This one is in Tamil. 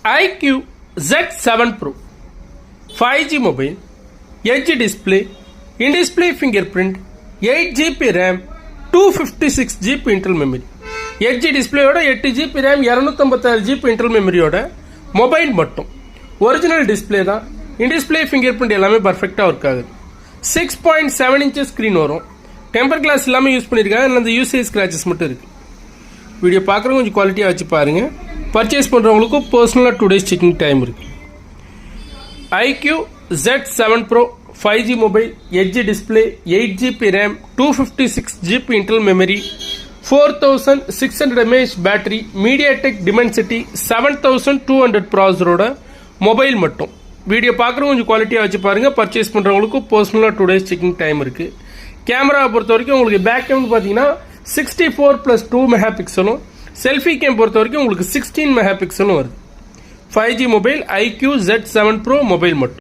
iQOO Z7 Pro 5G mobile, Edge display, in-display fingerprint, 8GB RAM, 256GB internal memory. Edge display ஓட 8GB RAM 256GB internal memory ஓட மொபைல் மட்டும் ஒரிஜினல் டிஸ்பிளே தான். in-display fingerprint எல்லாமே பர்ஃபெக்டாக ஒர்க் ஆகுது. 6.7 inch ஸ்க்ரீன் வரும். டெம்பர் கிளாஸ் எல்லாமே யூஸ் பண்ணியிருக்காங்க. அதில் அந்த யூசேஜ் ஸ்க்ராச்சஸ் மட்டும் இருக்குது. வீடியோ பார்க்குறவங்க கொஞ்சம் குவாலிட்டியாக வச்சு பாருங்கள். பர்ச்சேஸ் பண்ணுறவங்களுக்கும் பர்சனலாக 2 days செக்கிங் டைம் இருக்குது. iQOO Z7 Pro 5G mobile, Edge display, 8GB RAM, 256GB internal memory, 4600 mAh battery, MediaTek Dimensity 7200 ப்ராசரோட mobile மட்டும். வீடியோ பார்க்குறவங்க கொஞ்சம் குவாலிட்டியாக வச்சு பாருங்கள். பர்ச்சேஸ் பண்ணுறவங்களுக்கும் பர்சனலாக 2 days செக்கிங் டைம் இருக்குது. கேமராவை பொறுத்த வரைக்கும் உங்களுக்கு பேக் கேம் பார்த்தீங்கன்னா 64+2 மெகா பிக்சலும், செல்ஃபி கேம் பொறுத்த வரைக்கும் உங்களுக்கு 16 மெகா பிக்சலும் வருது. 5G mobile iQOO Z7 Pro mobile மட்டும்.